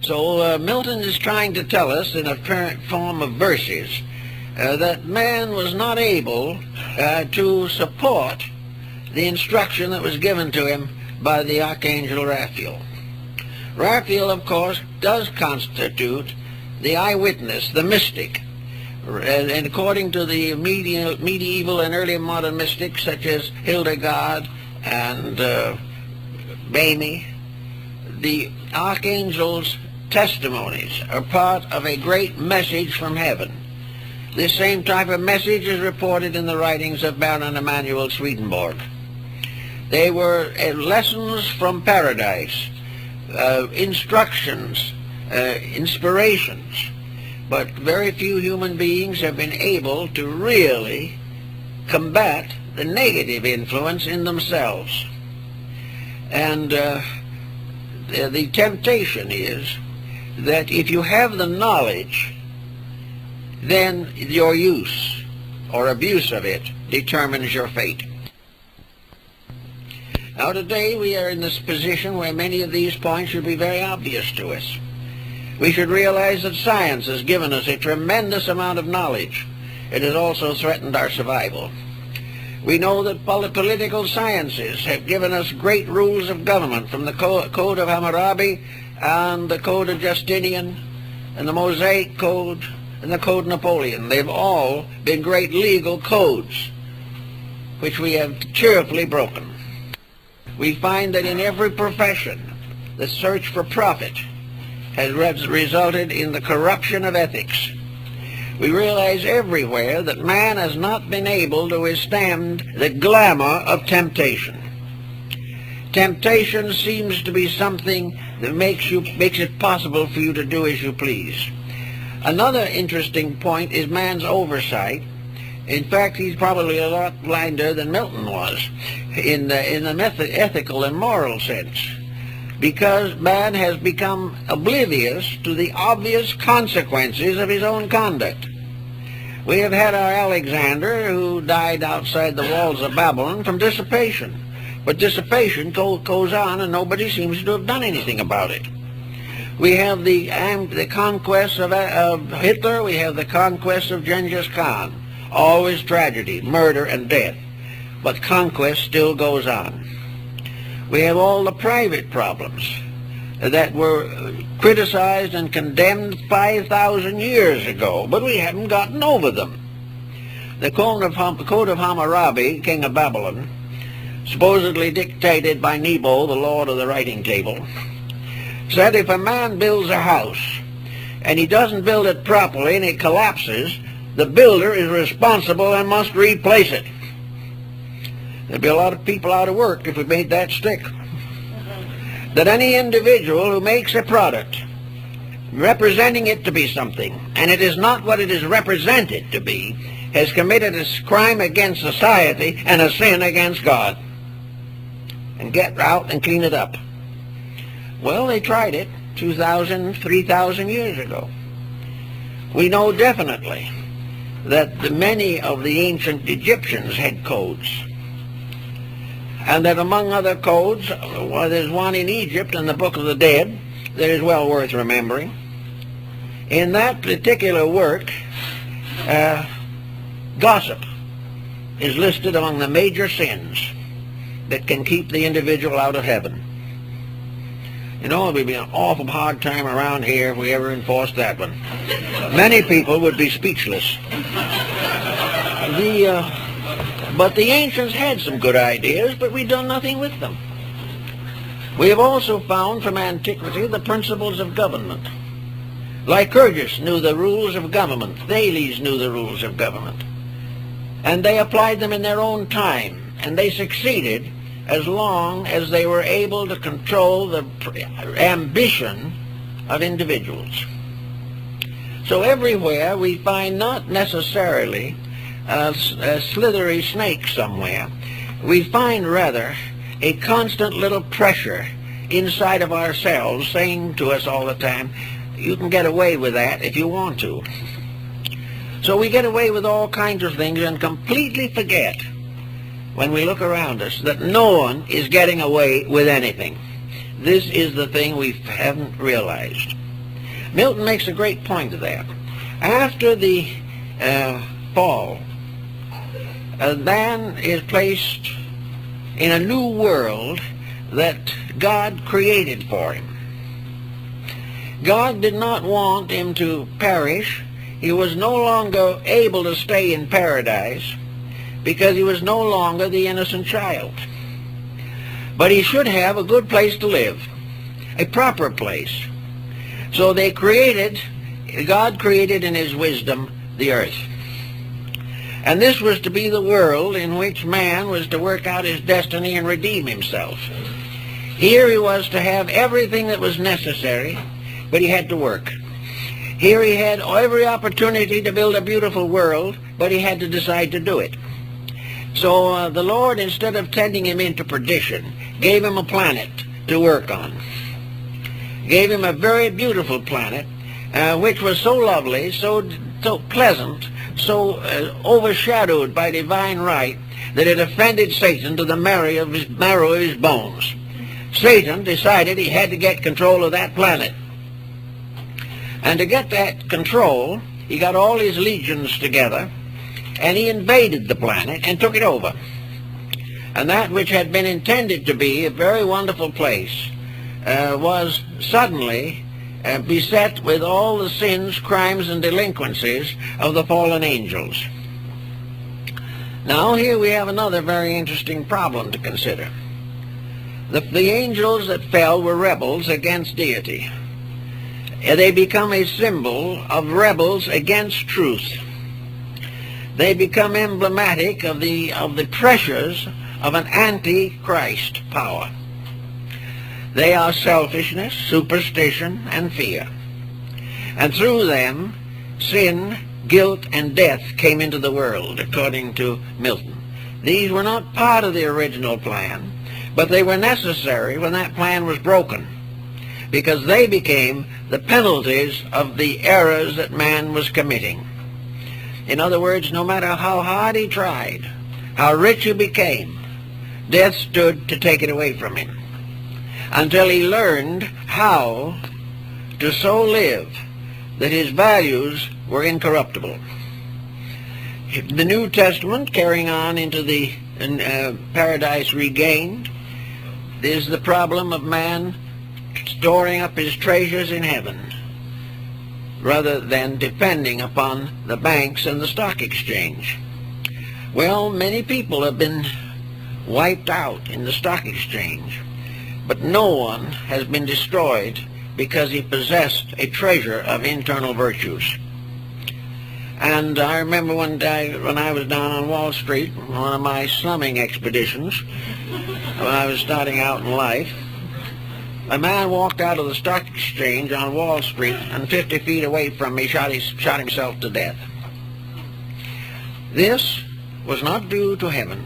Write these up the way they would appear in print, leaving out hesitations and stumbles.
So Milton is trying to tell us in a form of verses that man was not able to support the instruction that was given to him by the Archangel Raphael. Raphael, of course, does constitute the eyewitness, the mystic. And according to the medieval and early modern mystics such as Hildegard and Bamy, the archangel's testimonies are part of a great message from heaven. This same type of message is reported in the writings of Baron Emanuel Swedenborg. They were lessons from paradise, instructions, inspirations, but very few human beings have been able to really combat the negative influence in themselves. And the temptation is that if you have the knowledge, then your use or abuse of it determines your fate. Now today we are in this position where many of these points should be very obvious to us. We should realize that science has given us a tremendous amount of knowledge. It has also threatened our survival. We know that political sciences have given us great rules of government, from the Code of Hammurabi and the Code of Justinian and the Mosaic Code and the Code Napoleon. They've all been great legal codes which we have cheerfully broken. We find that in every profession the search for profit has resulted in the corruption of ethics. We realize everywhere that man has not been able to withstand the glamour of temptation. Temptation seems to be something that makes it possible for you to do as you please. Another interesting point is man's oversight. In fact, he's probably a lot blinder than Milton was in the ethical and moral sense, because man has become oblivious to the obvious consequences of his own conduct. We have had our Alexander, who died outside the walls of Babylon from dissipation. But dissipation goes on, and nobody seems to have done anything about it. We have the conquest of Hitler. We have the conquest of Genghis Khan. Always tragedy, murder, and death. But conquest still goes on. We have all the private problems that were criticized and condemned 5,000 years ago, but we haven't gotten over them. The Code of Hammurabi, king of Babylon, supposedly dictated by Nebo, the lord of the writing table, said if a man builds a house and he doesn't build it properly and it collapses, the builder is responsible and must replace it. There'd be a lot of people out of work if we made that stick. That any individual who makes a product representing it to be something, and it is not what it is represented to be, has committed a crime against society and a sin against God. And get out and clean it up. Well, they tried it 2,000, 3,000 years ago. We know definitely that many of the ancient Egyptians had codes. And that among other codes, there's one in Egypt in the Book of the Dead that is well worth remembering. In that particular work, gossip is listed among the major sins that can keep the individual out of heaven. You know, it would be an awful hard time around here if we ever enforced that one. Many people would be speechless. But the ancients had some good ideas, but we've done nothing with them. We have also found from antiquity the principles of government. Lycurgus knew the rules of government. Thales knew the rules of government. And they applied them in their own time, and they succeeded as long as they were able to control the ambition of individuals. So everywhere we find not necessarily a slithery snake somewhere. We find rather a constant little pressure inside of ourselves saying to us all the time, you can get away with that if you want to. So we get away with all kinds of things and completely forget, when we look around us, that no one is getting away with anything. This is the thing we haven't realized. Milton makes a great point of that. After the fall, man is placed in a new world that God created for him. God did not want him to perish. He was no longer able to stay in paradise because he was no longer the innocent child. But he should have a good place to live, a proper place. So God created in his wisdom the earth. And this was to be the world in which man was to work out his destiny and redeem himself. Here he was to have everything that was necessary, but he had to work. Here he had every opportunity to build a beautiful world, but he had to decide to do it. So the Lord, instead of sending him into perdition, gave him a planet to work on. Gave him a very beautiful planet, which was so lovely, so pleasant, so overshadowed by divine right, that it offended Satan to the marrow of his bones. Satan decided he had to get control of that planet. And to get that control, he got all his legions together, and he invaded the planet and took it over. And that which had been intended to be a very wonderful place was suddenly beset with all the sins, crimes, and delinquencies of the fallen angels. Now here we have another very interesting problem to consider. The angels that fell were rebels against deity. They become a symbol of rebels against truth. They become emblematic of the pressures of an anti-Christ power. They are selfishness, superstition, and fear. And through them, sin, guilt, and death came into the world, according to Milton. These were not part of the original plan, but they were necessary when that plan was broken, because they became the penalties of the errors that man was committing. In other words, no matter how hard he tried, how rich he became, death stood to take it away from him, until he learned how to so live that his values were incorruptible. The New Testament, carrying on into the Paradise Regained, is the problem of man storing up his treasures in heaven, rather than depending upon the banks and the stock exchange. Well, many people have been wiped out in the stock exchange, but no one has been destroyed because he possessed a treasure of internal virtues. And I remember one day when I was down on Wall Street, one of my slumming expeditions, when I was starting out in life, a man walked out of the stock exchange on Wall Street, and 50 feet away from me shot himself to death. This was not due to heaven.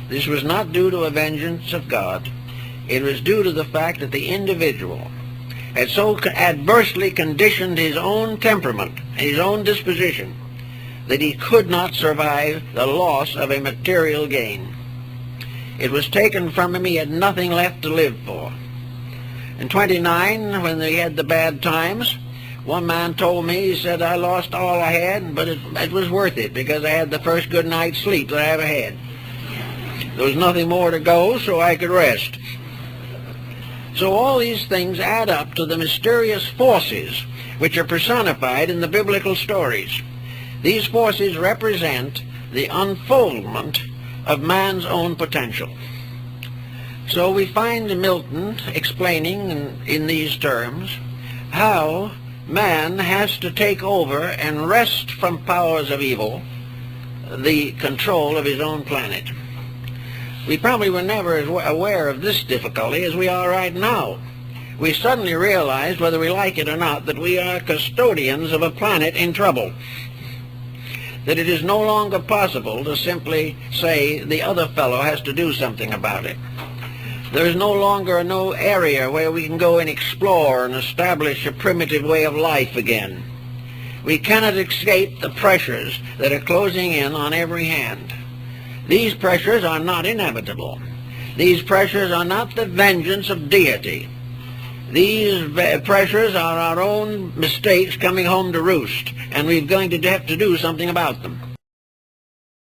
This was not due to a vengeance of God. It was due to the fact that the individual had so adversely conditioned his own temperament, his own disposition, that he could not survive the loss of a material gain. It was taken from him. He had nothing left to live for. In 29, when they had the bad times, one man told me, he said, I lost all I had, but it was worth it because I had the first good night's sleep that I ever had. There was nothing more to go, so I could rest. So all these things add up to the mysterious forces which are personified in the biblical stories. These forces represent the unfoldment of man's own potential. So we find Milton explaining in these terms how man has to take over and wrest from powers of evil the control of his own planet. We probably were never as aware of this difficulty as we are right now. We suddenly realized, whether we like it or not, that we are custodians of a planet in trouble. That it is no longer possible to simply say the other fellow has to do something about it. There is no longer no area where we can go and explore and establish a primitive way of life again. We cannot escape the pressures that are closing in on every hand. These pressures are not inevitable. These pressures are not the vengeance of deity. These pressures are our own mistakes coming home to roost, and we're going to have to do something about them.